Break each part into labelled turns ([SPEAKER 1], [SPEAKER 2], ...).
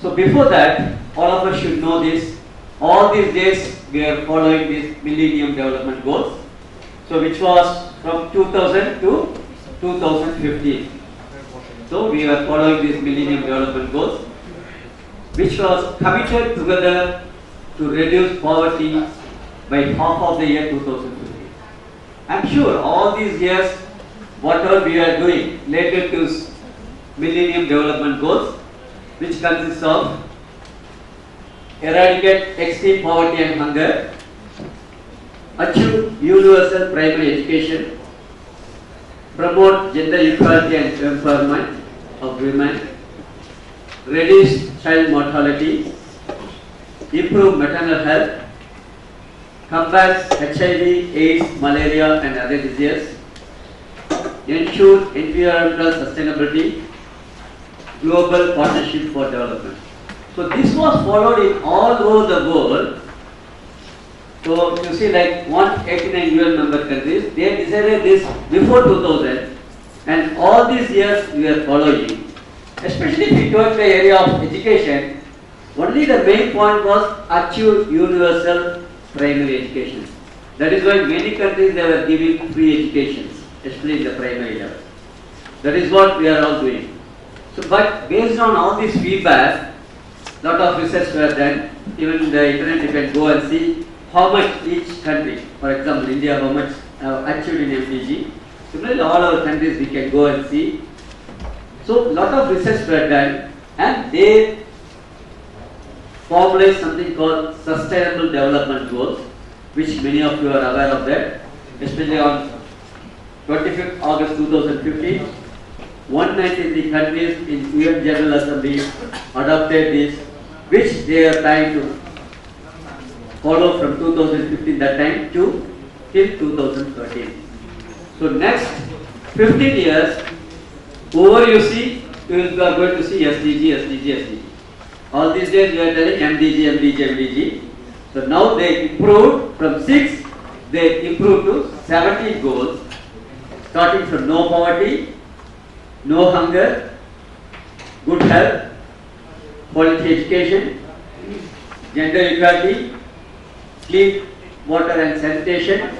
[SPEAKER 1] So before that, all of us should know this. All these days we are following these Millennium Development Goals. So which was from 2000 to 2015. So we are following these Millennium Development Goals, which was committed together to reduce poverty by half of the year 2015. I'm sure all these years, whatever we are doing related to Millennium Development Goals, which consists of eradicate extreme poverty and hunger, achieve universal primary education, promote gender equality and empowerment of women, reduce child mortality, improve maternal health, combat HIV, AIDS, malaria and other diseases, ensure environmental sustainability, global partnership for development. So this was followed in all over the world. So you see, like 189 UN member countries, they decided this before 2000, and all these years we are following. Especially if you go to the area of education, only the main point was achieve universal primary education. That is why many countries they were giving free educations, especially in the primary level. That is what we are all doing. So, but based on all this feedback, lot of research were done. Even in the internet you can go and see how much each country, for example India, how much achieved in MDG. Similarly, all our countries we can go and see. So, lot of research were done, and they formulate something called Sustainable Development Goals, which many of you are aware of that, especially on 25th August 2015. 193 countries in UN General Assembly adopted this, which they are trying to follow from 2015 that time to till 2013. So next 15 years, over you see, you are going to see SDG. All these days we are telling MDG. So now they improved from 6, they improved to 17 goals, starting from no poverty, no hunger, good health, quality education, gender equality, clean water and sanitation,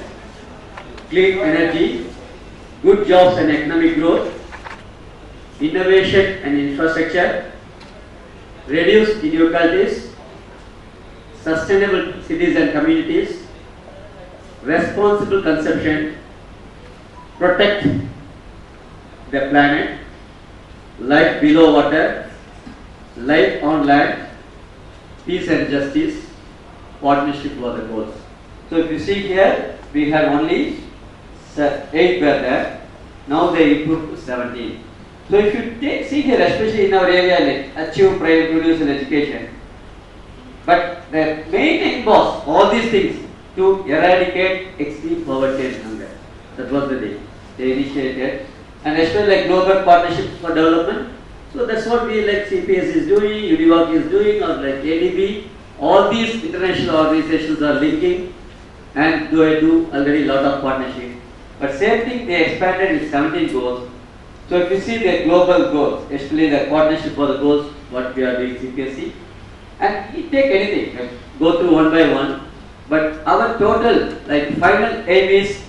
[SPEAKER 1] clean energy, good jobs and economic growth, innovation and infrastructure, reduce inequalities, sustainable cities and communities, responsible consumption, protect the planet, life below water, life on land, peace and justice, partnership for the goals. So if you see here, we have only 8 were there. Now they improved to 17. So if you see here, especially in our area, like achieve private universal education. But the main aim was all these things to eradicate extreme poverty and hunger. That was the thing they initiated. And especially like global partnerships for development. So that's what we like CPS is doing, UNIVAC is doing, or like ADB. All these international organizations are linking, and they do already lot of partnership. But same thing they expanded with 17 goals. So if you see the global goals, especially the partnership for the goals, what we are doing CPSC, and you take anything, like go through one by one. But our total, like final aim is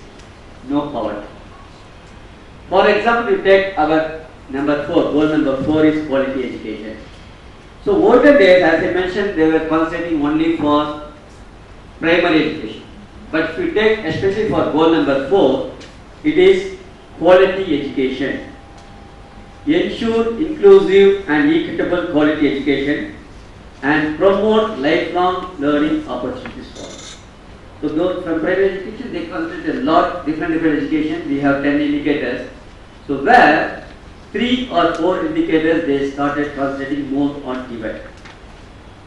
[SPEAKER 1] no poverty. For example, you take our number 4, goal number 4 is quality education. So olden days, as I mentioned, they were concentrating only for primary education. But if you take, especially for goal number 4, it is quality education. Ensure inclusive and equitable quality education and promote lifelong learning opportunities for all. So those from primary education, they concentrate a lot different education. We have 10 indicators. So where 3 or 4 indicators they started concentrating more on TVET.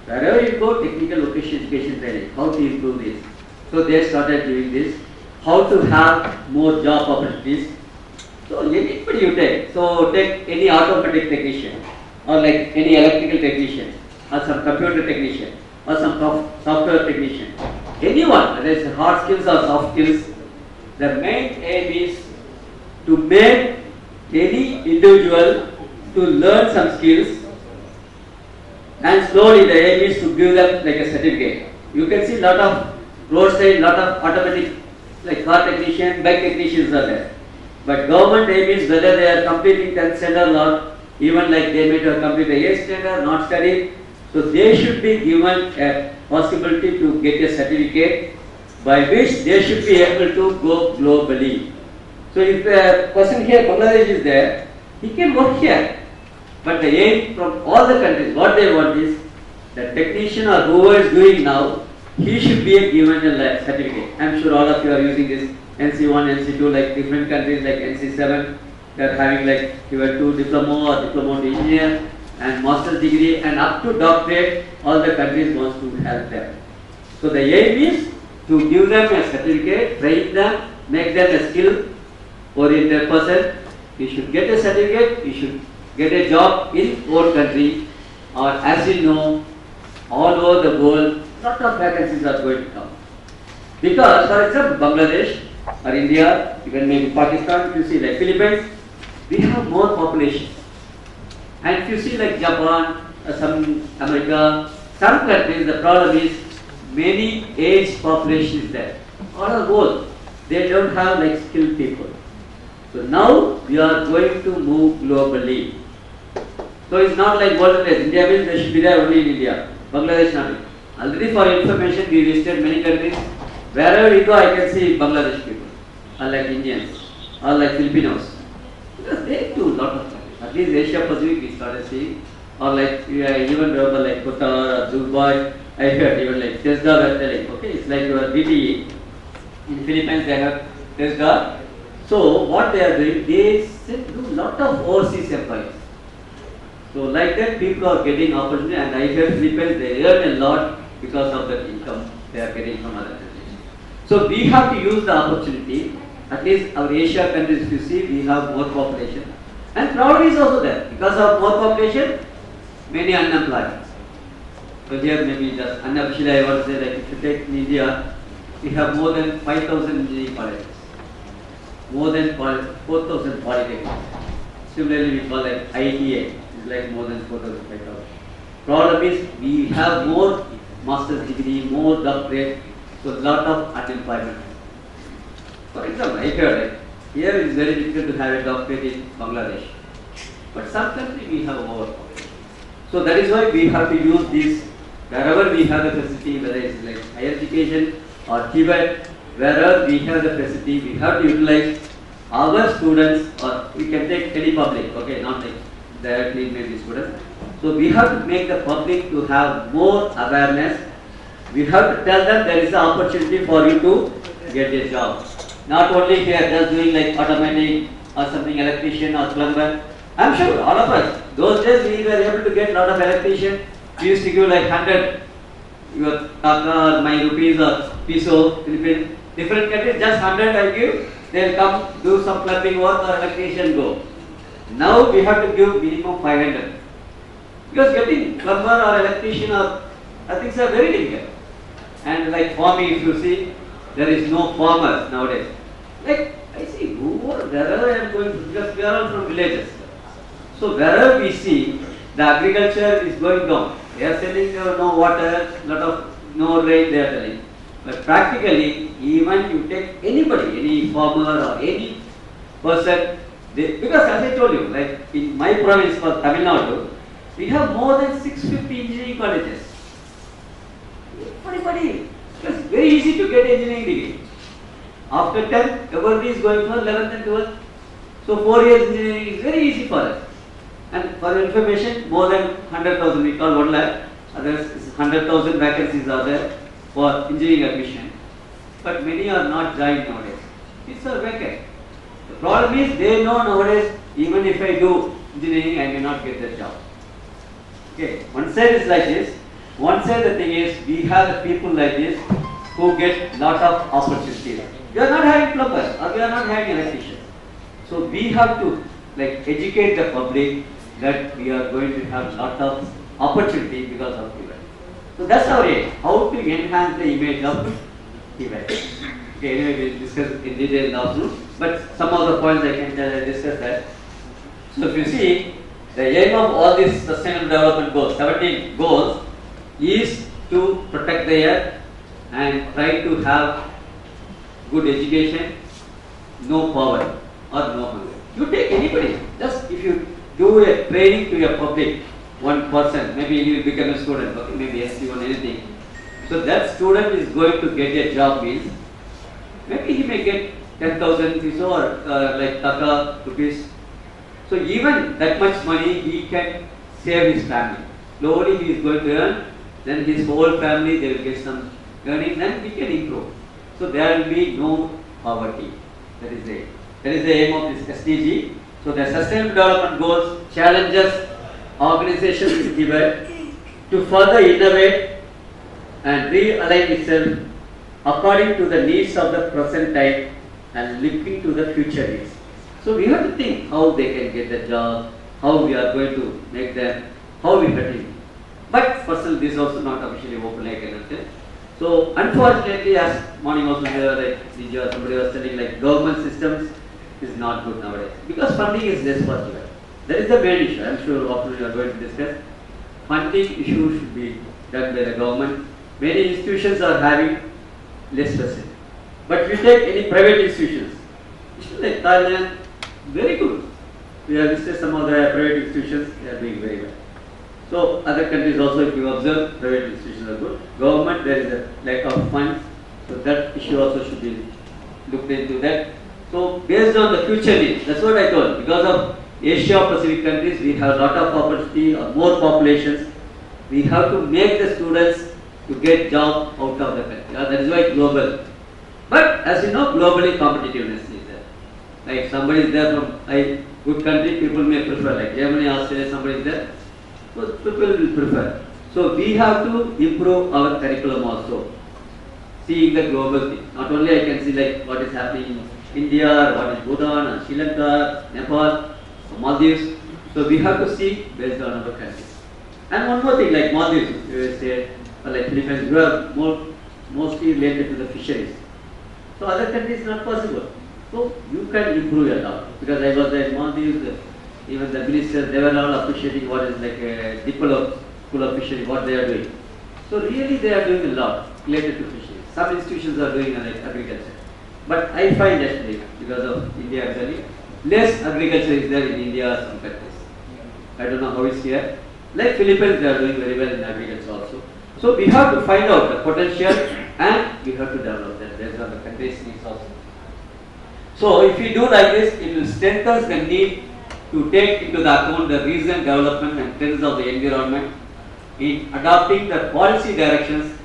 [SPEAKER 1] Wherever you go, technical vocational education training, how to improve this. So they started doing this. How to have more job opportunities. So anybody you take. So take any automatic technician, or like any electrical technician, or some computer technician, or some software technician. Anyone, whether it's hard skills or soft skills, the main aim is to make any individual to learn some skills And slowly the aim is to give them like a certificate. You can see lot of roadside, lot of automatic like car technician, bike technicians are there. But government aim is whether they are completing 10th standard or even like they may have completed 8th standard, not studied. So they should be given a possibility to get a certificate by which they should be able to go globally. So if a person here, Bangladesh is there, he can work here. But the aim from all the countries, what they want is the technician or whoever is doing now, he should be given a certificate. I am sure all of you are using this NC1, NC2, like different countries like NC7, they are having like Tier 2 diploma or diploma to engineer and master's degree and up to doctorate, all the countries wants to help them. So the aim is to give them a certificate, train them, make them a skill oriented person. You should get a certificate, you should get a job in own country, or as you know, all over the world, lot of vacancies are going to come. Because for example, Bangladesh or India, even maybe Pakistan, if you see like Philippines, we have more population. And if you see like Japan, some America, some countries, the problem is many aged population is there. All are old. They don't have like skilled people. So now we are going to move globally. So it's not like world place. India means they should be there only in India. Bangladesh not. Already for information we visited many countries. Wherever we go I can see Bangladesh people. Or like Indians. Or like Filipinos. Because they do a lot of countries. At least Asia Pacific we started seeing. Or like even remember like Qatar or Dubai. I heard even like Tesla were telling. Okay, it's like your DTE. In Philippines they have Tesla. So what they are doing, they do a lot of overseas employees. So like that people are getting opportunity and I hear Philippines they earn a lot because of the income they are getting from other countries. So we have to use the opportunity, at least our Asia countries if you see we have more population and crowd is also there. Because of more population, many unemployed. So here maybe just unofficially I want to say like if you take in India, we have more than 5,000 engineering colleges. More than 4,000 polytechnics. Similarly, we call like ITA, is like more than 4,000, 5,000. Problem is, we have more master's degree, more doctorate, so lot of unemployment. For example, I heard like, here it is very difficult to have a doctorate in Bangladesh. But some country we have more. So that is why we have to use this, wherever we have the facility, whether it's like higher education or TVET, wherever we have the facility, we have to utilize our students, or we can take any public, okay, not like directly maybe students. So we have to make the public to have more awareness. We have to tell them there is an opportunity for you to get a job. Not only here, just doing like automatic or something, electrician or plumber. I'm sure all of us, those days we were able to get a lot of electrician. We used to give like 100 your taka or my rupees or piso, Philippines. Different countries, just 100 I give, they will come do some plumbing work or electrician go. Now we have to give minimum 500. Because getting plumber or electrician or things are very difficult. And like farming, if you see, there is no farmers nowadays. Like I see, wherever I am going, because we are all from villages. So wherever we see, the agriculture is going down. They are selling no water, lot of no rain they are telling. But practically, even you take anybody, any farmer or any person, because as I told you, like in my province for Tamil Nadu, we have more than 650 engineering colleges. Everybody, it's very easy to get engineering degree. After 10, everybody is going for 11th and 12th. So 4 years engineering is very easy for us. And for information, more than 100,000, we call 1 lakh, others 100,000 vacancies are there for engineering admission, but many are not joined nowadays. It's a vacant. The problem is they know nowadays, even if I do engineering, I may not get the job. Okay, one side is like this. One side the thing is, we have the people like this who get lot of opportunities. We are not having plumbers or we are not having electricians. So we have to like educate the public that we are going to have lot of opportunity because of TVET. So that's our aim, how to enhance the image of TVET. Okay, anyway, we'll discuss in detail in the afternoon, but some of the points I can discuss that. So if you see, The aim of all these sustainable development goals, 17 goals, is to protect the earth and try to have good education, no poverty or no hunger. You take anybody, just if you do a training to a public, one person, maybe he will become a student, okay, maybe SC1, anything. So that student is going to get a job means, maybe he may get 10,000 rupees or like taka rupees. So even that much money he can save his family. Slowly he is going to earn, then his whole family they will get some earning, then we can improve. So there will be no poverty. That is the aim of this SDG. So the Sustainable Development Goals challenges organizations in TVET to further innovate and realign itself according to the needs of the present time and looking to the future needs. So we have to think how they can get the job, how we are going to make them, how we are doing. But personally, this is also not officially open like I can say. So unfortunately, as morning also there, like somebody was telling, like government systems is not good nowadays because funding is less for TVET. That is the main issue. I am sure after we are going to discuss. Funding issue should be done by the government. Many institutions are having less facility. But if you take any private institutions, like Thailand, very good. We have visited some of the private institutions, they are doing very well. So other countries also, if you observe, private institutions are good. Government, there is a lack of funds, so that issue also should be looked into that. So based on the future needs, that's what I told. Because of Asia Pacific countries, we have a lot of opportunity or more populations. We have to make the students to get job out of the country. That is why global. But as you know, globally competitiveness is there. Like somebody is there from a good country, people may prefer. Like Germany, Australia, somebody is there, so people will prefer. So we have to improve our curriculum also, seeing the global thing. Not only I can see like what is happening in India, or what is Bhutan, or Sri Lanka, Nepal, Maldives. So we have to see based on our countries. And one more thing, like Maldives, USA, or like Philippines, you are mostly related to the fisheries. So other countries not possible. So you can improve a lot. Because I was there in Maldives, even the ministers, they were all appreciating what is like a diplomat school of fishery, what they are doing. So really they are doing a lot related to fisheries. Some institutions are doing like agriculture. But I find actually, because of India actually, less agriculture is there in India or some countries. I don't know how it's here. Like Philippines, they are doing very well in agriculture also. So we have to find out the potential and we have to develop that based on the country's needs also. So if we do like this, it will strengthen the need to take into the account the recent development and trends of the environment in adopting the policy directions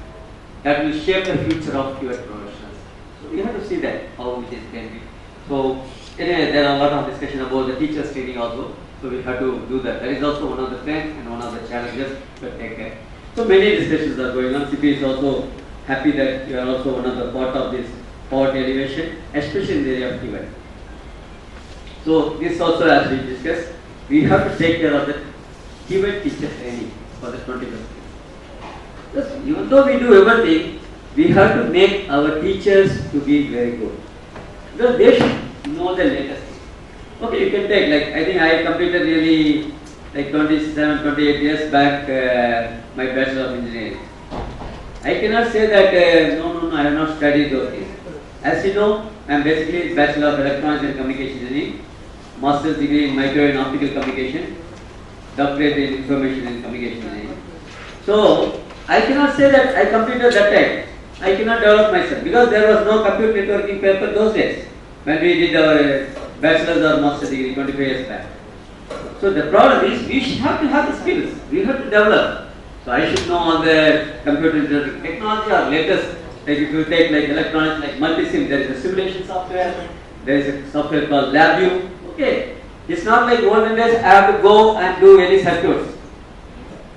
[SPEAKER 1] that will shape the future of TVET professionals. So we have to see that how it is can be. So anyway, there are a lot of discussion about the teachers training also. So we have to do that. That is also one of the trends and one of the challenges to take care. So many discussions are going on. CP is also happy that you are also one of the part of this poverty elevation, especially in the area of TVET. So this also, as we discussed, we have to take care of the TVET teacher training for the 21st. Yes, even though we do everything, we have to make our teachers to be very good. Because they should know the latest thing. Okay, you can take, like, I think I completed really like 27, 28 years back my Bachelor of Engineering. I cannot say that, no, I have not studied those things. As you know, I am basically Bachelor of Electronics and Communication Engineering, Master's degree in Micro and Optical Communication, Doctorate in Information and Communication Engineering. So, I cannot say that I completed that time. I cannot develop myself because there was no computer networking paper those days when we did our Bachelor's or Master's degree 25 years back. So the problem is we have to have the skills, we have to develop. So I should know all the computer technology or latest, like if you take like electronics, like multi-sim, there is a simulation software, there is a software called LabVIEW. Okay, it's not like olden days I have to go and do any circuits.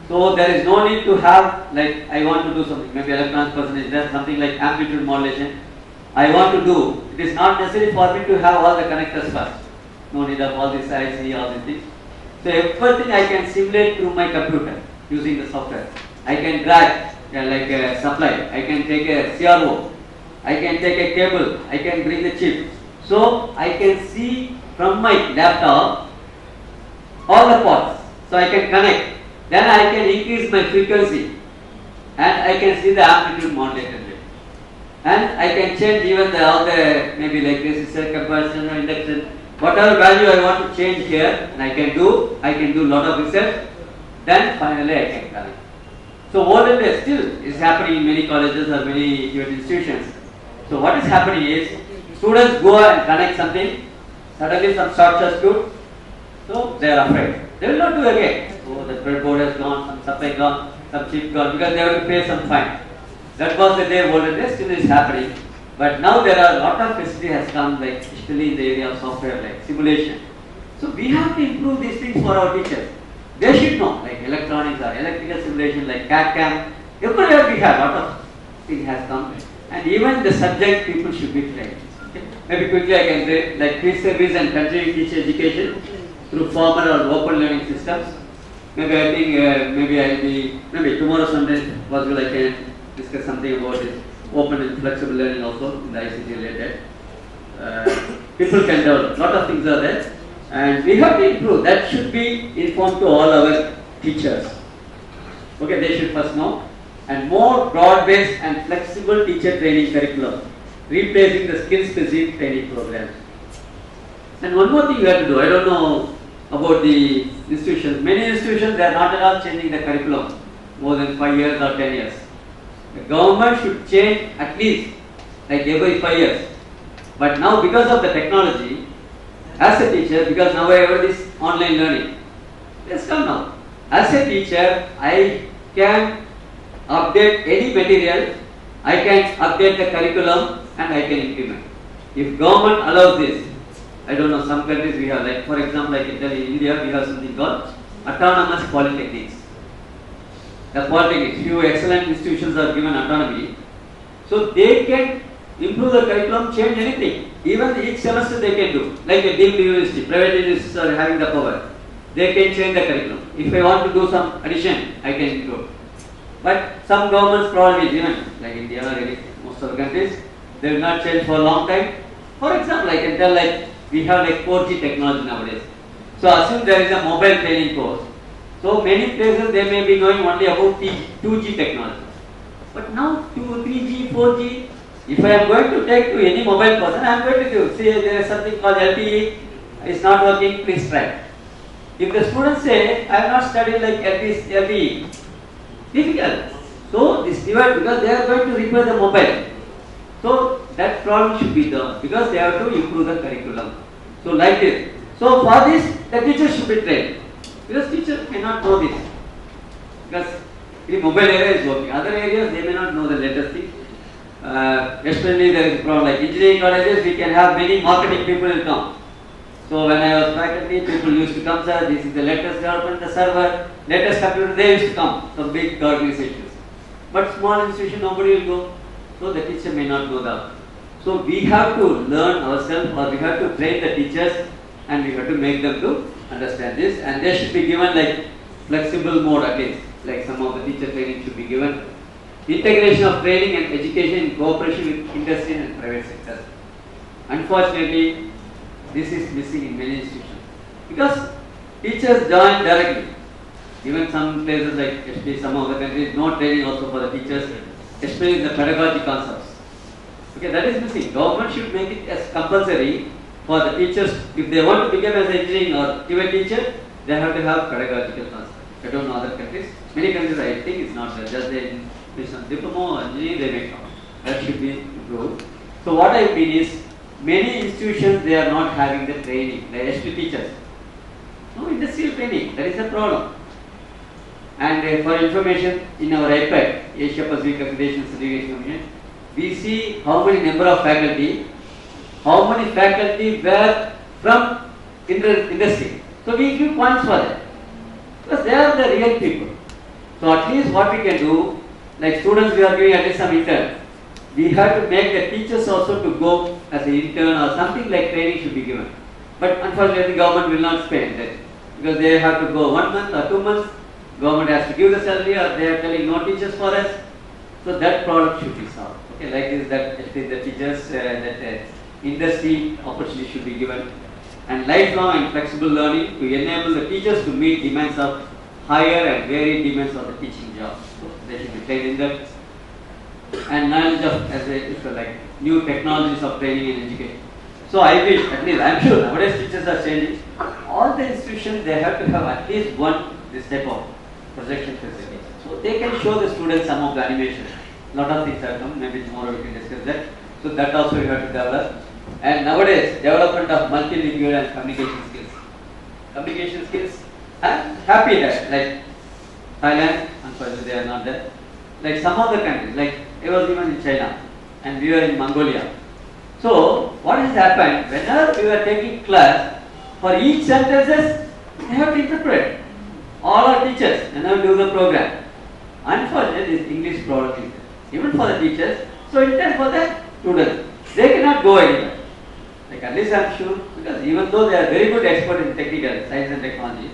[SPEAKER 1] So there is no need to have, like I want to do something, maybe electronics person is there, something like amplitude modulation. I want to do, it is not necessary for me to have all the connectors first. No need of all this IC, all these things. So everything I can simulate through my computer using the software. I can drag like a supply, I can take a CRO, I can take a cable, I can bring the chip. So I can see from my laptop all the parts. So I can connect. Then I can increase my frequency and I can see the amplitude modulated rate. And I can change even all the maybe like resistor, capacitor, or induction, whatever value I want to change here, and I can do lot of research. Then finally I can connect. So voltage still is happening in many colleges or many TVET institutions. So what is happening is students go and connect something, suddenly some short circuit, so they are afraid. They will not do again. So the breadboard has gone, some supply gone, some chip gone, because they have to pay some fine. That was the day voltage still is happening. But now there are a lot of facility has come, like especially in the area of software, like simulation. So we have to improve these things for our teachers. They should know, like electronics or electrical simulation, like CAD CAM. Everywhere we have, lot of things has come. And even the subject people should be trained. Okay? Maybe quickly I can say, like pre-service and continuing teacher education through formal or open learning systems. Maybe I think, maybe tomorrow sometime possible I can discuss something about this open and flexible learning also in the ICT related. People can develop, lot of things are there. And we have to improve. That should be informed to all our teachers. Okay, they should first know. And more broad-based and flexible teacher training curriculum, replacing the skill-specific training programs. And one more thing you have to do. I don't know about the institutions. Many institutions, they are not at all changing the curriculum more than 5 years or 10 years. The government should change at least like every 5 years. But now because of the technology, as a teacher, because now I have this online learning, let's come now. As a teacher, I can update any material, I can update the curriculum and I can implement. If government allows this, I don't know, some countries we have, like for example, like in India, we have something called autonomous polytechnics. The polytechnics, few excellent institutions are given autonomy, so they can improve the curriculum, change anything. Even each semester they can do. Like a deemed university, private universities are having the power. They can change the curriculum. If I want to do some addition, I can do. But some governments problem is even, like India or most of the countries, they will not change for a long time. For example, I can tell like we have like 4G technology nowadays. So assume there is a mobile training course. So many places they may be knowing only about 2G technology. But now 2, 3G, 4G, if I am going to take to any mobile person, I am going to do. See, there is something called LTE, it's not working, please try. If the students say, I have not studied like LTE, difficult. So this divide, because they are going to repair the mobile. So that problem should be done, because they have to improve the curriculum. So like this. So for this, the teacher should be trained. Because teacher cannot know this. Because the mobile area is working. Other areas, they may not know the latest thing. Especially there is a problem like engineering colleges, we can have many marketing people will come. So when I was faculty, people used to come, sir, this is the latest development, the server, latest computer, they used to come, some big organizations. But small institution, nobody will go. So the teacher may not know that. So we have to learn ourselves, or we have to train the teachers, and we have to make them to understand this. And they should be given like flexible mode at least, like some of the teacher training should be given. Integration of training and education in cooperation with industry and private sectors. Unfortunately, this is missing in many institutions. Because teachers join directly. Even some places like especially some of the countries, no training also for the teachers, especially in the pedagogy concepts. Okay, that is missing. Government should make it as compulsory for the teachers. If they want to become as an engineering or TVET teacher, they have to have pedagogical concepts. I don't know other countries. Many countries I think it's not there. Just they some diploma or engineering they may come. That should be improved. So what I mean is, many institutions they are not having the training, the ST teachers. No industrial training, that is a problem. And for information, in our IPAC, Asia Pacific Accreditation Certification Commission, we see how many number of faculty, how many faculty were from industry. So we give points for that. Because they are the real people. So at least what we can do, like students we are giving at least some intern. We have to make the teachers also to go as an intern or something like training should be given. But unfortunately the government will not spend that. Because they have to go 1 month or 2 months. Government has to give the salary, or they are telling no teachers for us. So that problem should be solved. Okay, like this, that the teachers, that industry opportunity should be given. and lifelong and flexible learning to enable the teachers to meet demands of higher and varied demands of the teaching job. So they should be trained in that. And knowledge of like new technologies of training and education. So I wish, at least I am sure nowadays teachers are changing. All the institutions, they have to have at least one this type of projection facility. So they can show the students some of the animation. Lot of things have come. Maybe tomorrow we can discuss that. So that also we have to develop. And nowadays, development of multilingual and communication skills. Communication skills, I'm happy that like Thailand, unfortunately they are not there. Like some other countries, like I was even in China and we were in Mongolia. So what has happened, whenever we were taking class, for each sentences, they have to interpret. All our teachers, whenever do the program. Unfortunately, this English problem is there. Even for the teachers, so intent for the students. They cannot go anywhere. Like at least I am sure, because even though they are very good expert in technical, science and technology,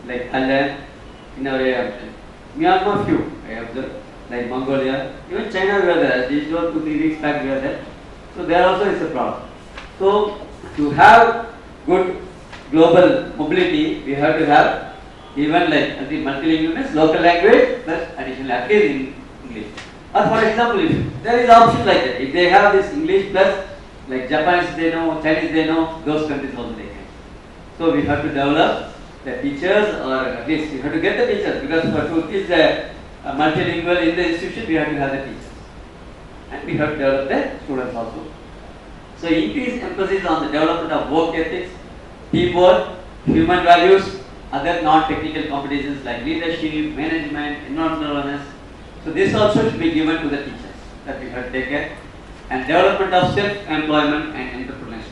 [SPEAKER 1] like Thailand, in our area, Myanmar few, I observed, like Mongolia, even China we were there, these 2 to 3 weeks back we were there. So there also is a problem. So to have good global mobility, we have to have even like the multilingual means local language plus additional at least in English. Or for example, if there is option like that, if they have this English plus like Japanese they know, Chinese they know, those countries also they can. So we have to develop the teachers, or at least we have to get the teachers, because to teach the multilingual in the institution we have to have the teachers. And we have to develop the students also. So increase emphasis on the development of work ethics, teamwork, human values, other non-technical competencies like leadership, management, environmental awareness. So this also should be given to the teachers that we have to take care. And development of self-employment and entrepreneurship.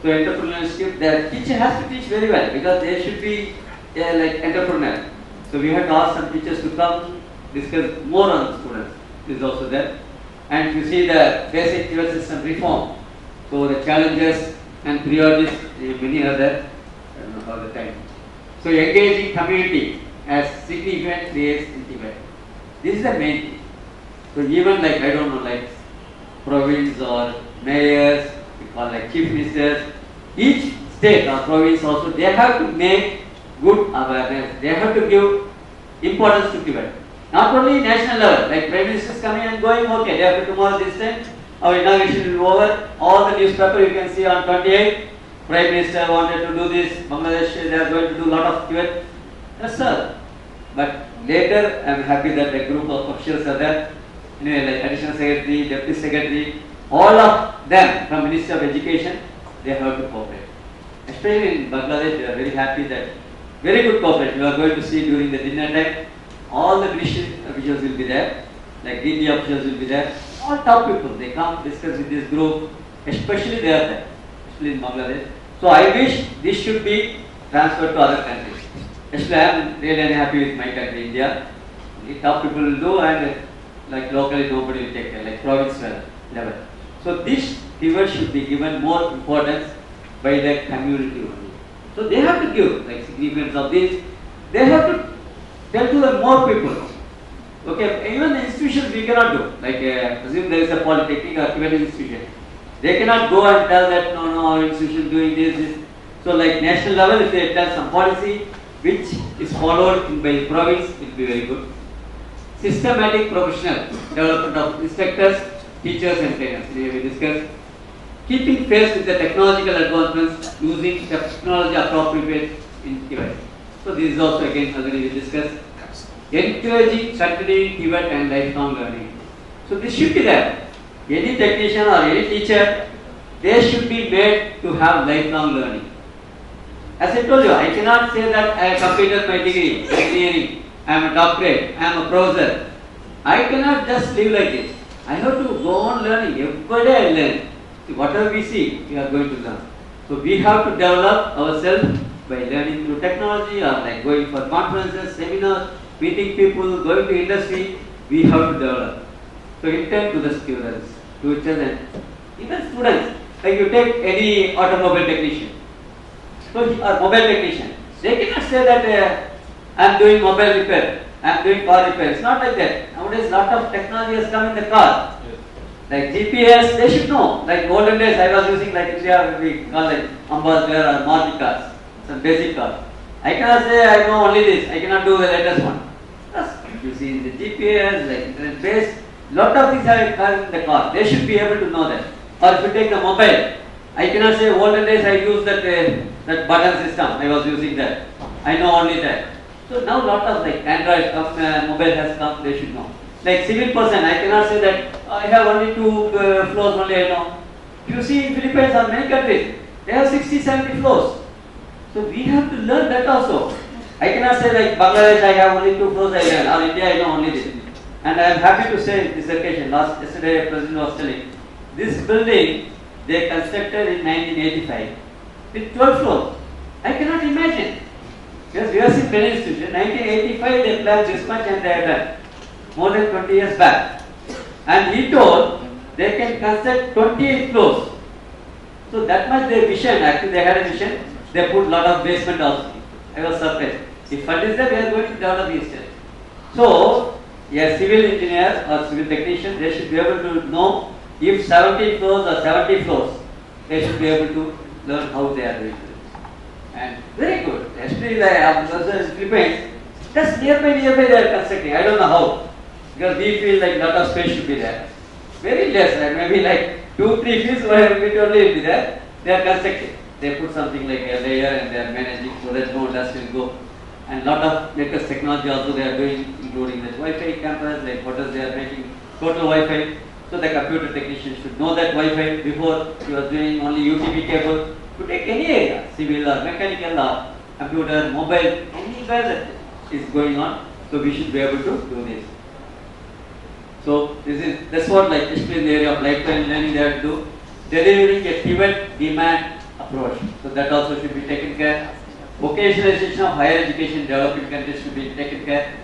[SPEAKER 1] So entrepreneurship, the teacher has to teach very well because they should be like entrepreneur. So we have to ask some teachers to come discuss more on the students. This is also there. And you see the basic TVET system reform. So the challenges and priorities, many are there. I don't know how the time. So engaging community as significant creates in TVET. This is the main thing. So even like, I don't know, like province or mayors, we call like chief ministers, each state or province also, they have to make good awareness. They have to give importance to TVET. Not only national level, like prime ministers coming and going, okay, day after tomorrow this time, our inauguration will be over. All the newspaper you can see on 28th, prime minister wanted to do this, Bangladesh, they are going to do a lot of TVET. Yes sir. But later, I am happy that a group of officials are there. Anyway, like additional secretary, deputy secretary, all of them from Ministry of Education, they have to cooperate. Especially in Bangladesh, they are very happy that very good cooperation. You are going to see during the dinner time, all the ministry officials will be there, like DD officials will be there, all top people. They come discuss with this group, especially they are there, especially in Bangladesh. So I wish this should be transferred to other countries. Especially I am really unhappy with my country, India. The top people will do, and like locally nobody will take care, like province level. So this TVET should be given more importance by the community only. So they have to give like significance of this. They have to tell to the more people. Okay, even the institutions we cannot do. Like assume there is a polytechnic or TVET institution. They cannot go and tell that no, our institution doing this. So like national level, if they tell some policy which is followed by province, it will be very good. Systematic professional development of instructors, teachers and trainers. We discussed. Keeping pace with the technological advancements, using technology appropriate in TVET. So this is also again already we discussed. Encouraging continuing TVET and lifelong learning. So this should be there. Any technician or any teacher, they should be made to have lifelong learning. As I told you, I cannot say that I completed my degree in engineering, I am a doctorate, I am a professor. I cannot just live like this. I have to go on learning. Every day I learn. See, whatever we see, we are going to learn. So we have to develop ourselves by learning through technology or like going for conferences, seminars, meeting people, going to industry. We have to develop. So intend to the students, teachers and even students. Like you take any automobile technician. So or mobile technician. They cannot say that I am doing mobile repair, I am doing car repair. It's not like that. Nowadays lot of technology has come in the car. Yes. Like GPS, they should know. Like olden days, I was using like India, we call it Ambassador or Maruti cars, some basic cars. I cannot say I know only this. I cannot do the latest one. Yes, you see the GPS, like internet based, lot of things are in the car. They should be able to know that. Or if you take the mobile, I cannot say olden days I used that button system. I was using that. I know only that. So now lot of like Android mobile has come. They should know. Like civil person, I cannot say that I have only two floors only. I know. You see in Philippines or many countries, they have 60, 70 floors. So we have to learn that also. I cannot say like Bangladesh, I have only two floors. I learn, or India, I know only this. And I am happy to say this occasion. Yesterday, President was telling this building they constructed in 1985 with 12 floors. I cannot imagine. Because we have seen many institutions. 1985 they planned this much and they have done more than 20 years back. And he told they can construct 28 floors. So that much their vision. Actually, they had a vision. They put lot of basement also. I was surprised. If fund is there, they are going to develop the state. So a civil engineer or civil technician, they should be able to know if 70 floors or 70 floors, they should be able to learn how they are doing it. And very good. Especially the Philippines, just nearby they are constructing. I don't know how. Because we feel like lot of space should be there. Very less, right? Maybe like 2-3 feet where it only will be there. They are constructing. They put something like a layer and they are managing so that no dust will go. And lot of latest technology also they are doing, including the Wi-Fi cameras, like what is they are making total Wi-Fi. So the computer technician should know that Wi-Fi before he was doing only UTP cable. To take any area, civil or mechanical or computer, mobile, anywhere that is going on. So we should be able to do this. So that's what like especially in the area of lifetime learning they have to do. Delivering a TVET demand approach. So that also should be taken care. Vocationalization of higher education developing countries should be taken care.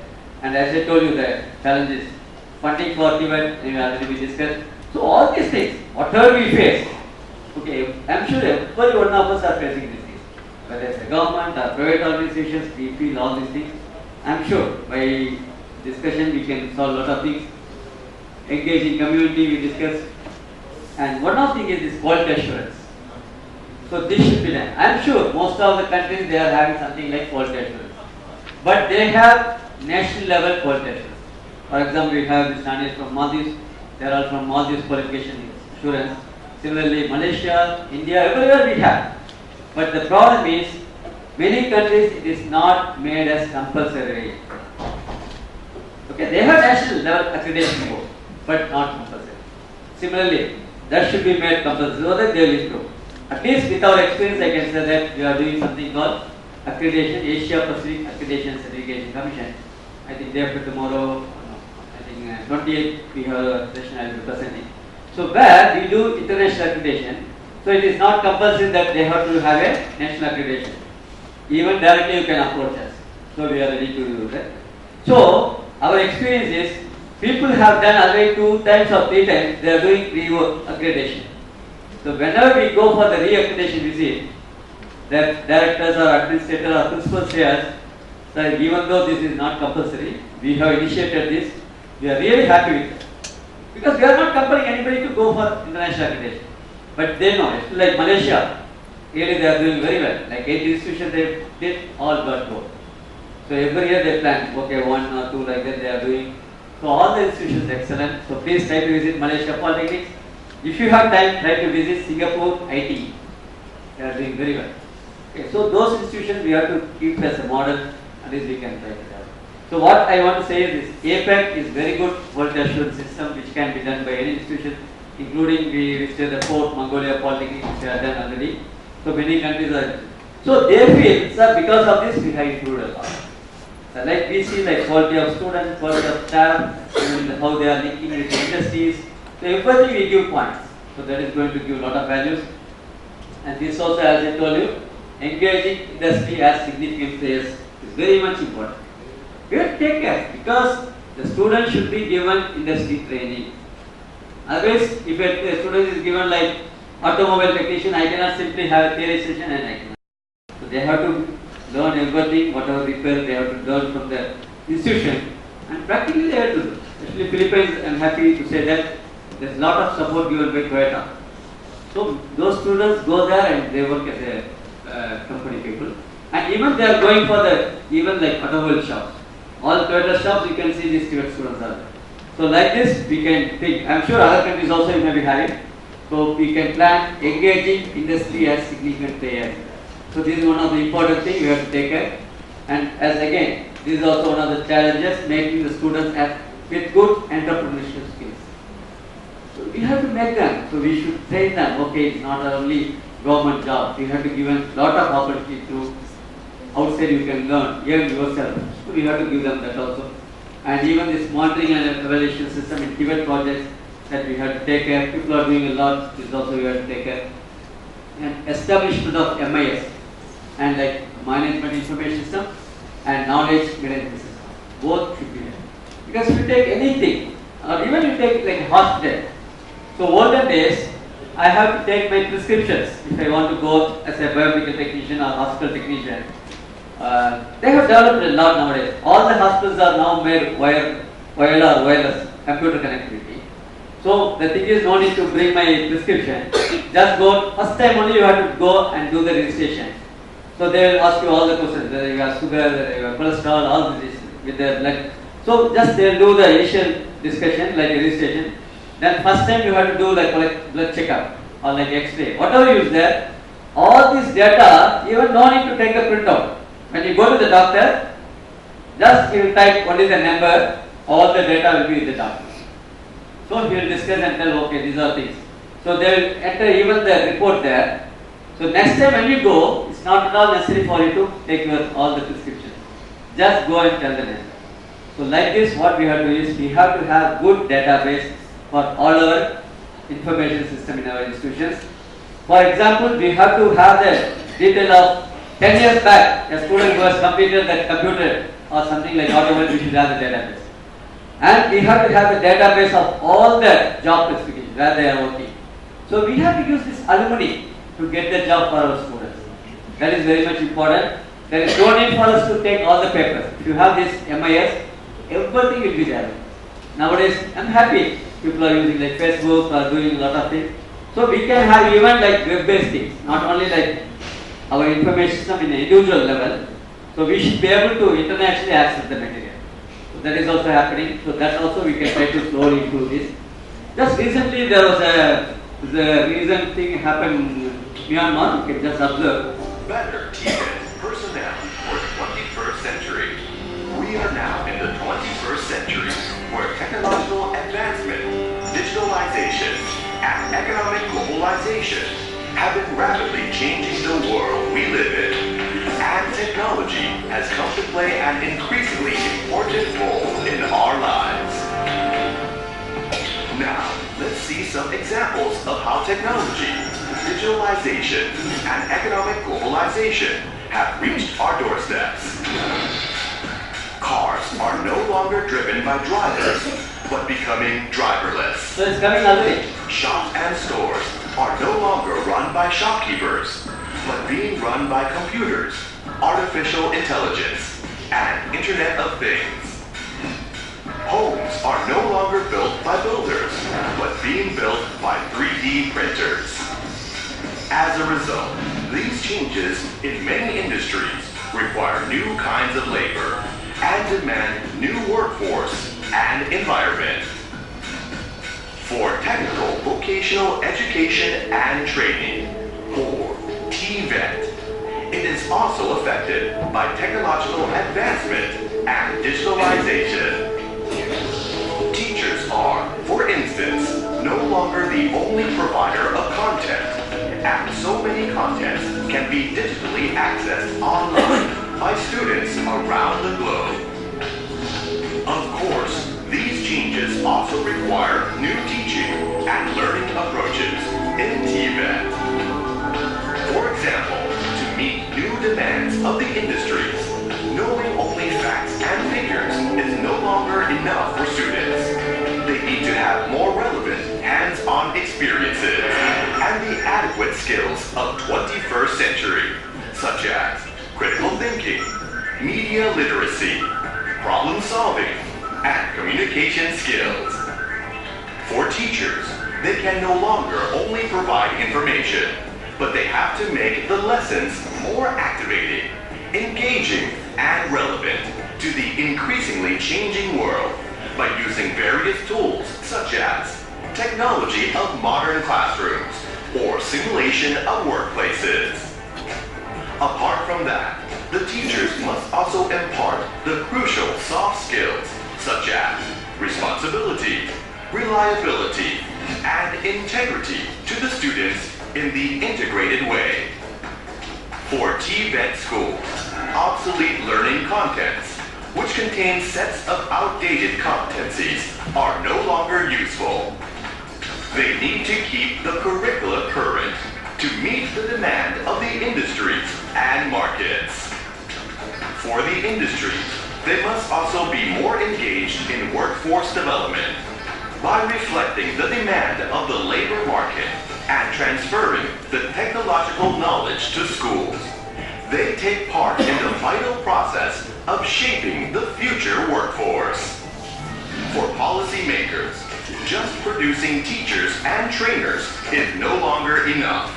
[SPEAKER 1] And as I told you, the challenges, funding for TVET, already we discussed. So all these things, whatever we face, okay, I'm sure every one of us are facing these things. Whether it's the government or private organizations, we feel all these things. I'm sure by discussion we can solve a lot of things. Engaging community we discussed. And one of the things is this quality assurance. So this should be done. I'm sure most of the countries they are having something like quality assurance. But they have national level quality assurance. For example, we have the standards from Maldives. They are all from Maldives qualification assurance. Similarly, Malaysia, India, everywhere we have. But the problem is, many countries it is not made as compulsory. Okay, they have national level accreditation board, but not compulsory. Similarly, that should be made compulsory so that they will improve. At least with our experience, I can say that we are doing something called accreditation, Asia Pacific Accreditation Certification Commission. I think day after tomorrow, I think 28th we have a session I will be presenting. So where we do international accreditation, so it is not compulsory that they have to have a national accreditation. Even directly you can approach us. So we are ready to do that. So our experience is people have done already 2 times or 3 times, they are doing re-accreditation. So whenever we go for the re-accreditation visit, the directors or administrators or principals say us, that even though this is not compulsory, we have initiated this, we are really happy with it. Because we are not compelling anybody to go for international accreditation. But they know, it's like Malaysia, really they are doing very well. Like 8 institutions they did, all got go. So every year they plan, okay, 1 or 2 like that they are doing. So all the institutions excellent. So please try to visit Malaysia Polytechnics. If you have time, try to visit Singapore IT. They are doing very well. Okay, so those institutions we have to keep as a model, at least we can try to have. So what I want to say is this, APEC is very good quality assurance system which can be done by any institution, including we visited the 4th Mongolia Polytechnic which they are done already. So many countries are. So they feel, sir, because of this we have improved a lot. So like we see like quality of students, quality of staff, and how they are linking with the industries. So everything we give points. So that is going to give a lot of values. And this also, as I told you, engaging industry as significant players is very much important. We have to take care because the student should be given industry training. Otherwise, if a student is given like automobile technician, I cannot simply have a theory session and I cannot. So they have to learn everything, whatever repair they have to learn from the institution, and practically they have to do. Especially Philippines, I am happy to say that There's a lot of support given by Toyota. So those students go there and they work as a company people. And even they are going for the, even like automobile shops. All Toyota shops you can see these TVET students are there. So like this we can think, I'm sure other countries also you may be having. So we can plan engaging industry as significant players. So this is one of the important things we have to take care. And as again, this is also one of the challenges, making the students with good entrepreneurship skills. So we have to make them. So we should train them. Okay, it's not only government job. We have to give them lot of opportunity to outside you can learn, even yourself. So we have to give them that also. And even this monitoring and evaluation system in TVET projects that we have to take care. People are doing a lot. This also we have to take care. And establishment of MIS and like management information system and knowledge management system. Both should be there. Because if you take anything, or even you take like hospital. So olden days, I have to take my prescriptions if I want to go as a biomedical technician or hospital technician. They have developed a lot nowadays. All the hospitals are now made wireless computer connectivity. So the thing is, no need to bring my prescription. Just go, first time only you have to go and do the registration. So they will ask you all the questions, whether you have sugar, whether you have cholesterol, all this with their blood. So just they will do the initial discussion like registration. Then first time you have to do like blood checkup or like X-ray. Whatever you use there, all this data, even no need to take a printout. When you go to the doctor, just he will type what is the number, all the data will be in the doctor. So he will discuss and tell, okay, these are things. So they will enter even the report there. So next time when you go, it's not at all necessary for you to take all the prescriptions. Just go and tell the name. So like this, what we have to do is, we have to have good database for all our information system in our institutions. For example, we have to have the detail of 10 years back, a student who has completed that computer or something like whatever, we should have the database. And we have to have the database of all the job specifications where they are working. So we have to use this alumni to get the job for our students. That is very much important. There is no need for us to take all the papers. If you have this MIS, everything will be there. Nowadays, I'm happy people are using like Facebook, are doing a lot of things. So we can have even like web-based things, not only like our information system in an individual level. So we should be able to internationally access the material. So that is also happening. So that also we can try to slowly improve this. Just recently there was the recent thing happened in Myanmar. You can just observe.
[SPEAKER 2] Better TVET personnel for the 21st century. We are now in the 21st century where technological advancement, digitalization, and economic globalization have been rapidly changing the world we live in. And technology has come to play an increasingly important role in our lives. Now, let's see some examples of how technology, digitalization, and economic globalization have reached our doorsteps. Cars are no longer driven by drivers, but becoming driverless.
[SPEAKER 1] So it's coming already.
[SPEAKER 2] Shops and stores are no longer run by shopkeepers, but being run by computers, artificial intelligence, and Internet of Things. Homes are no longer built by builders, but being built by 3D printers. As a result, these changes in many industries require new kinds of labor and demand new workforce and environment. For technical vocational education and training, or TVET, it is also affected by technological advancement and digitalization. Teachers are, for instance, no longer the only provider of content, and so many contents can be digitally accessed online by students around the globe. Of course, these changes also require new teaching and learning approaches in TVET. For example, to meet new demands of the industries, knowing only facts and figures is no longer enough for students. They need to have more relevant hands-on experiences and the adequate skills of 21st century, such as critical thinking, media literacy, problem solving, and communication skills. For teachers, they can no longer only provide information, but they have to make the lessons more activating, engaging, and relevant to the increasingly changing world by using various tools such as technology of modern classrooms or simulation of workplaces. Apart from that, the teachers must also impart the crucial soft skills such as responsibility, reliability, and integrity to the students in the integrated way. For TVET schools, obsolete learning contents, which contain sets of outdated competencies, are no longer useful. They need to keep the curricula current to meet the demand of the industries and markets. For the industries, they must also be more engaged in workforce development by reflecting the demand of the labor market and transferring the technological knowledge to schools. They take part in the vital process of shaping the future workforce. For policymakers, just producing teachers and trainers is no longer enough.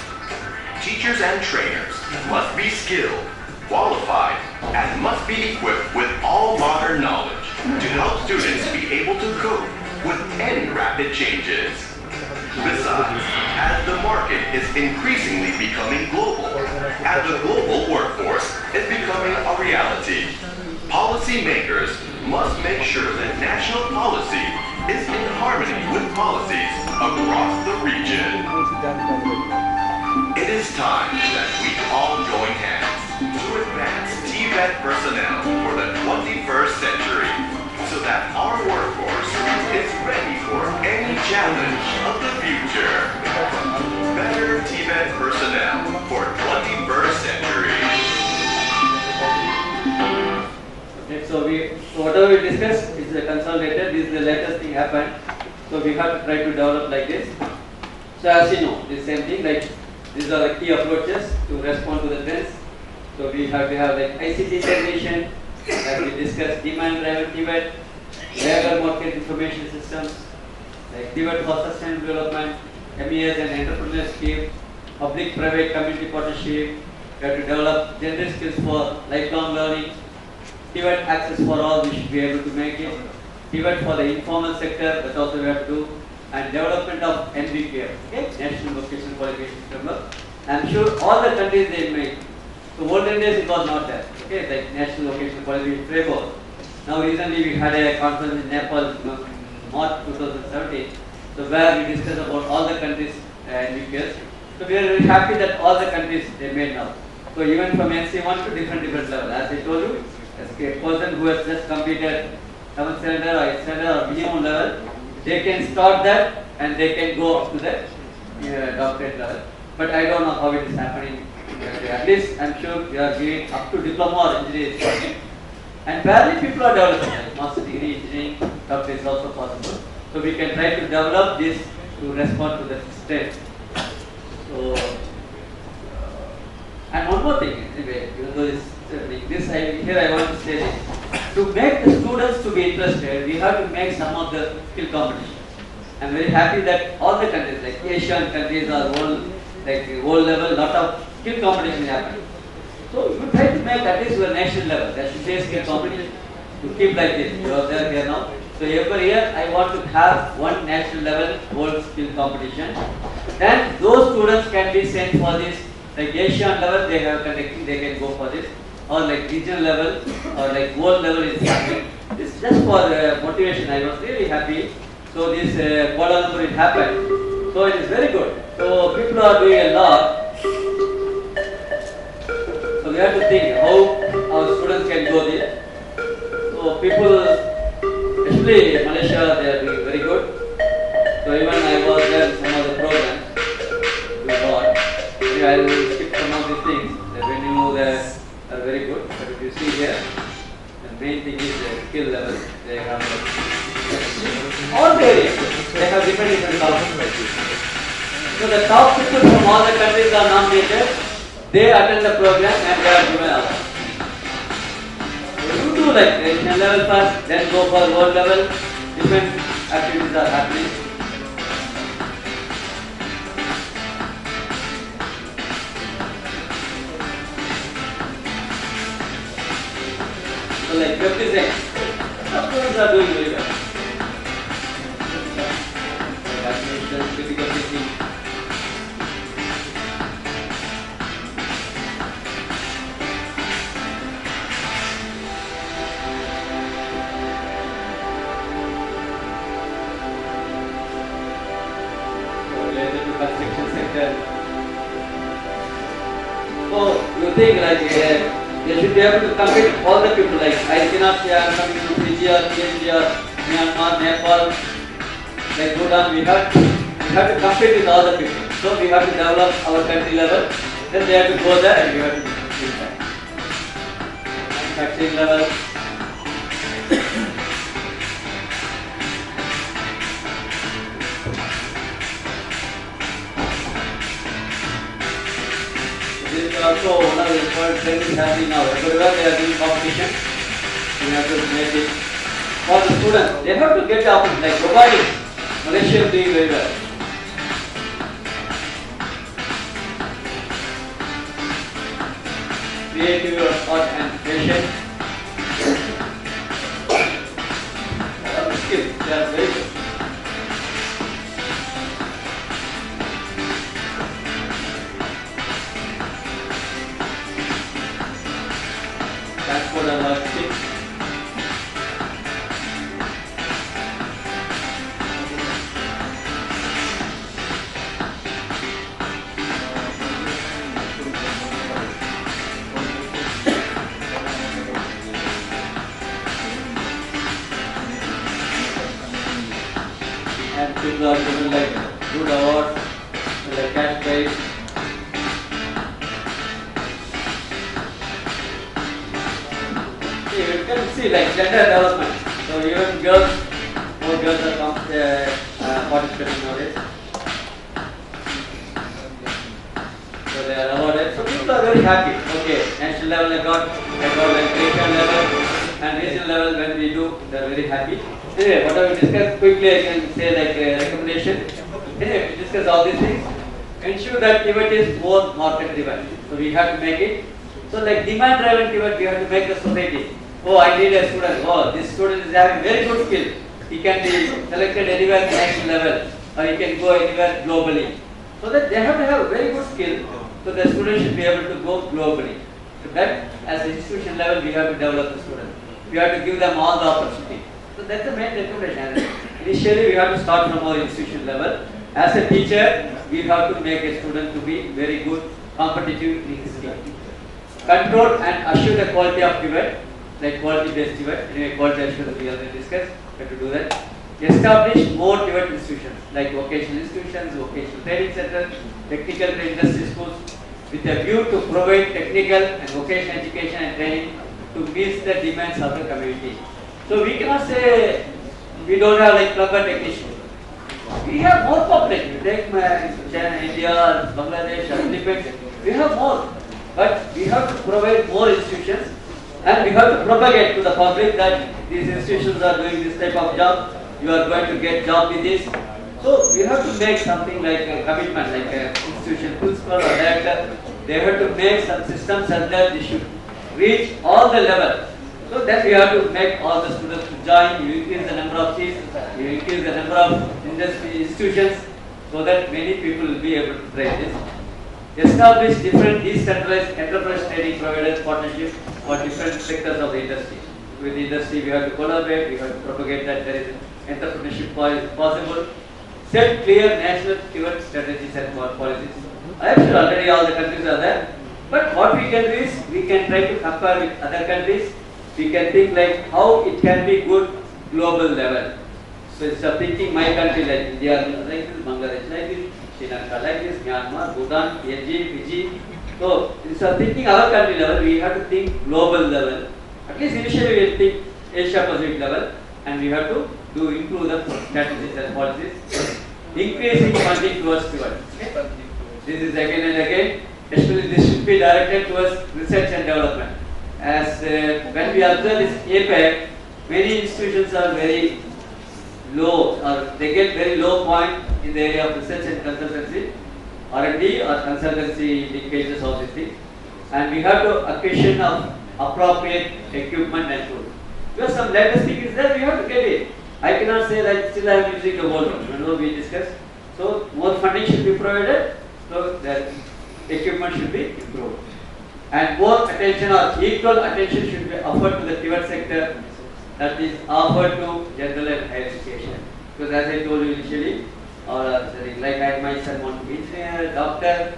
[SPEAKER 2] Teachers and trainers must be skilled, qualified, and must be equipped with all modern knowledge to help students be able to cope with any rapid changes. Besides, as the market is increasingly becoming global, and the global workforce is becoming a reality, policymakers must make sure that national policy is in harmony with policies across the region. It is time that we all join hands to advance TVET personnel for the 21st century so that our workforce is ready for any challenge of the future. Better TVET personnel for 21st century.
[SPEAKER 1] Okay, so whatever we discussed is consolidated. This is the latest thing happened. So we have to try to develop like this. So as you know, the same thing, like these are the key approaches to respond to the trends. So we have like ICT integration, as we discussed, demand-driven TVET, labor market information systems, like TVET for sustainable development, MES and entrepreneur scheme, public-private community partnership. We have to develop gender skills for lifelong learning, TVET access for all, we should be able to make it, TVET for the informal sector, that also we have to do, and development of NVQF, okay, National Vocational Qualification Framework. I'm sure all the countries they make. So olden days it was not there, okay, like National Vocational Qualification Framework. Now recently we had a conference in Nepal, March 2017, so where we discussed about all the countries NVQS. So we are very happy that all the countries they made now. So even from NC1 to different level. As I told you, as a person who has just completed 7th standard or 8th standard or minimum level, they can start that and they can go up to the doctorate level. But I don't know how it is happening. At least I'm sure we are giving up to diploma or engineering. And barely people are developing, like master degree engineering, doctorate is also possible. So we can try to develop this to respond to the state. So, and one more thing, anyway, even though here I want to say this. To make the students to be interested, we have to make some of the skill competitions. I'm very happy that all the countries, like Asian countries are all, like the whole level, lot of skill competition happening. So you try to make at least your national level, that should be a skill competition, to keep like this. You are there here now. So every year I want to have one national level world skill competition. Then those students can be sent for this, like Asian level they have conducting, they can go for this, or like regional level, or like world level is happening. This is just for motivation. I was really happy. So this Kuala Lumpur it happened. So it is very good. So people are doing a lot. So we have to think how our students can go there. So people, especially Malaysia, they are doing very good. So even I was there in some of the programs. I will skip some of these things. The venue there are very good. But if you see here, the main thing is the skill level. They have all the areas. They have different topics. So the top people from all the countries are nominated. They attend the program and they are given out. So you do like national level first, then go for world level. Different activities are happening. So like web design, some students are doing very well. Animation, critical thinking. Related to construction sector. So you think like they should be able to compete with all the people, like I cannot say I am coming to Fiji or PNG or Myanmar, Nepal, like Bhutan, we have to compete with all the people. So we have to develop our country level, then they have to go there and we have to do that. Manufacturing level. This is also one of the important things happening now. Everywhere they are doing competition. We have to make it. For the students, they have to get up like robotics. Malaysia is doing very well. Creative art and creation. All the skills, they are very good. Transport and logistics. And people are given like good awards, like cash prize. See, you can see like gender development. So even girls, more girls are participating nowadays. So they are awarded. So people are very happy. Okay, national level I got like regional level and regional level when we do, they are very happy. Anyway, whatever we discuss quickly, I can say like a recommendation. Anyway, we discuss all these things. Ensure that TVET is more market driven. So we have to make it. So like demand driven TVET, we have to make the society. Oh, I need a student. Oh, this student is having very good skill. He can be selected anywhere at national level, or he can go anywhere globally. So that they have to have a very good skill. So the student should be able to go globally. So that as an institution level, we have to develop the student. We have to give them all the opportunity. So that's the main recommendation. Initially, we have to start from our institution level. As a teacher, we have to make a student to be very good, competitive in his field. Control and assure the quality of TVET, like quality-based TVET. Anyway, quality assurance we already discussed. We have to do that. Establish more TVET institutions, like vocational institutions, vocational training centers, technical and industry schools, with a view to provide technical and vocational education and training to meet the demands of the community. So we cannot say we don't have like plumber technicians. We have more population. Take India, Bangladesh, Philippines. We have more, but we have to provide more institutions, and we have to propagate to the public that these institutions are doing this type of job. You are going to get job with this. So we have to make something like a commitment, like an institution principal or director. They have to make some systems and that they should reach all the levels. So that we have to make all the students to join. You increase the number of seats, you increase the number of industry institutions, so that many people will be able to try this. Establish different decentralized enterprise training providers partnerships for different sectors of the industry. With the industry, we have to collaborate, we have to propagate that there is entrepreneurship possible. Set clear national TVET strategies and policies. I am sure already all the countries are there. But what we can do is, we can try to compare with other countries. We can think like how it can be good global level. So instead of thinking my country like India, like this, Bangladesh like this, Sri Lanka like this, Myanmar, Bhutan, PNG, Fiji. So instead of thinking our country level, we have to think global level. At least initially we will think Asia Pacific level, and we have to improve the strategies and policies, increasing funding towards TVET. Okay? This is again and again, especially this should be directed towards research and development. As when we observe this APEC, many institutions are very low, or they get very low point in the area of research and consultancy, R&D or consultancy linkages of this thing. And we have to occasion of appropriate equipment and tools. Because some latest thing is there, we have to get it. I cannot say that still I am using the old one. You know, we discussed. So more funding should be provided. So the equipment should be improved. And more attention or equal attention should be offered to the TVET sector, that is offered to general and higher education. Because as I told you initially, or like I myself want to be engineer, doctor.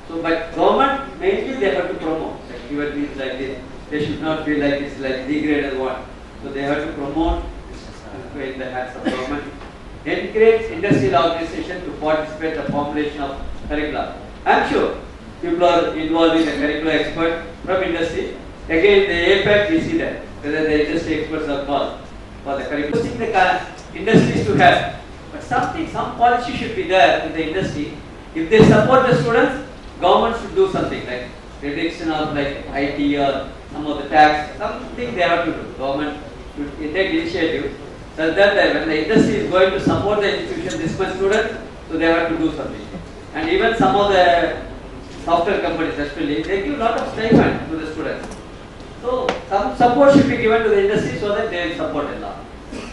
[SPEAKER 1] So but government mainly they have to promote. Like TVET means like this. They should not be like this, like degraded one. So they have to promote in the hands of government. Encourage industrial organization to participate in the formulation of curricula. I am sure people are involved in the curricular expert from industry. Again, the APEC we see that whether the industry experts are called for the curriculum. The industries to have, but some policy should be there in the industry. If they support the students, government should do something like reduction of like IT or some of the tax, something they have to do. Government should take initiative so that when the industry is going to support the institution, this much students, so they have to do something. And even some of the software companies, especially, they give a lot of stipend to the students. So some support should be given to the industry so that they will support a lot.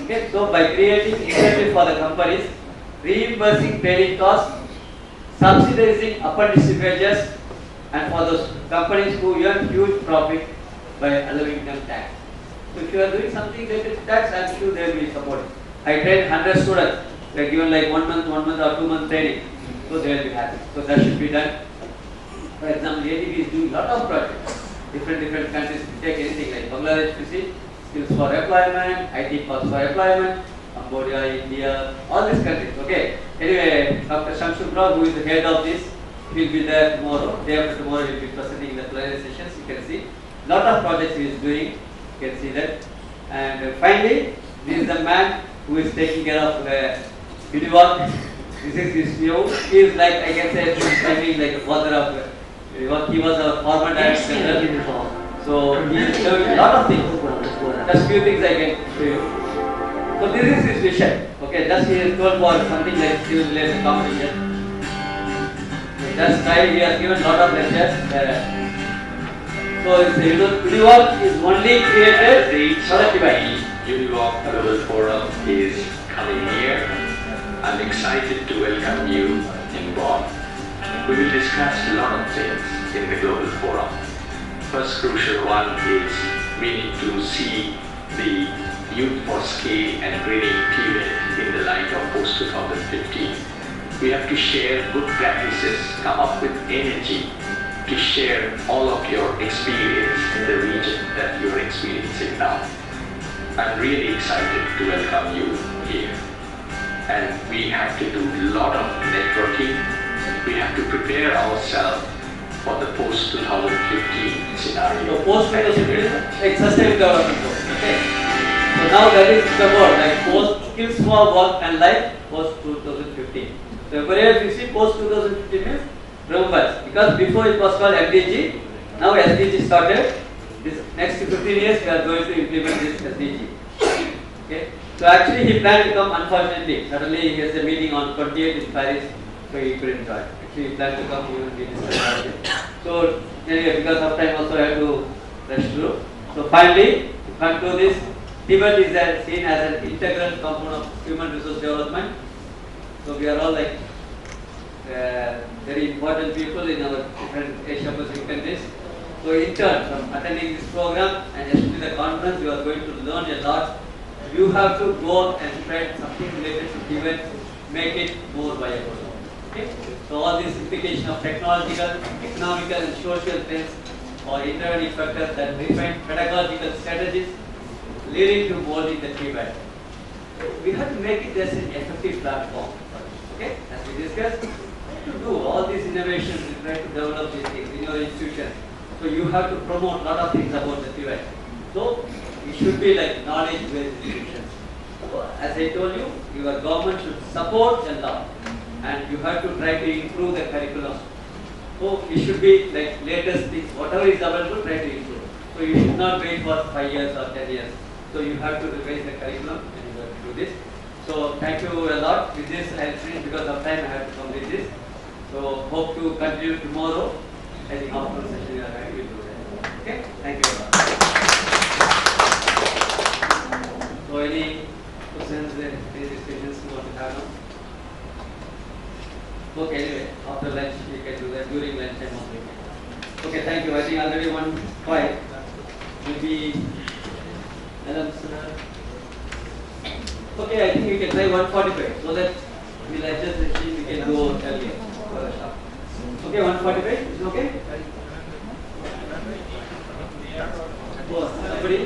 [SPEAKER 1] Okay, so by creating incentive for the companies, reimbursing training costs, subsidizing apprenticeship wages, and for those companies who earn huge profit by allowing them tax. So if you are doing something related to tax, I am sure they will be supported. I trained 100 students. They are given like 1 month or 2 month training. So they will be happy. So that should be done. For example, ADB is doing a lot of projects. Different countries, take anything like Bangladesh, you see, skills for employment, IT costs for employment, Cambodia, India, all these countries. Okay. Anyway, Dr. Shamsudra, who is the head of this, he will be there tomorrow. Day after tomorrow, he will be presenting the plenary sessions. You can see lot of projects he is doing. You can see that. And finally, this is the man who is taking care of UniWalk. This is his new. He is like, I can say, timing like a father of. He was a former director. So he is doing a lot of things. Just few things I can show you. So this is his vision. Okay, just he is told for something like civil related competition. Just try. He has given a lot of lectures. So UniWalk is only created for the TVET.
[SPEAKER 3] UniWalk Global Forum is coming here. I'm excited to welcome you in Bonn. We will discuss a lot of things in the Global Forum. First crucial one is we need to see the Youth for Scale and Greening TVET in the light of post-2015. We have to share good practices, come up with energy to share all of your experience in the region that you're experiencing now. I'm really excited to welcome you here. And we have to do a lot of networking. We have to prepare ourselves for the post-2015 scenario.
[SPEAKER 1] So post-2015 like sustainable development goals. Okay. So now that is the word like post skills for work and life post-2015. So wherever you see post-2015 means remember, because before it was called MDG, now SDG started. This next 15 years we are going to implement this SDG. Okay. So actually he planned to come, unfortunately. Suddenly he has a meeting on 28th in Paris, so he couldn't join. Actually he planned to come, he will be discussed. So anyway, because of time also I have to rush through. So finally, to conclude this, TVET is seen as an integral component of human resource development. So we are all like very important people in our different Asia Pacific countries. So in turn, from attending this program and especially the conference, you are going to learn a lot. You have to go and spread something related to TVET, make it more viable. Okay? So all these implications of technological, economical and social trends or intervening factors that define pedagogical strategies leading to molding the TVET. We have to make it as an effective platform. Okay? As we discussed, to do all these innovations, we try to develop these things in your institution. So you have to promote a lot of things about the TVET. So it should be like knowledge-based institutions. So as I told you, your government should support a lot, and you have to try to improve the curriculum. So it should be like latest things, whatever is available, try to improve. So you should not wait for 5 years or 10 years. So you have to revise the curriculum and you have to do this. So thank you a lot. With this I will finish because of time I have to complete this. So hope to continue tomorrow. I think after the session we will do that. Okay? Thank you very much. Okay, anyway, after lunch we can do that, during lunch time also. Okay, thank you. I think already 1:05 will be okay, I think we can try 1:45 so that we'll adjust the sheet, we can go earlier for the shop. Okay, 1:45 is okay? Oh, somebody?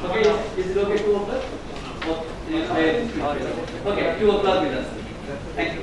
[SPEAKER 1] Okay, is it okay 2 o'clock? Okay, 2 o'clock with us. Thank you.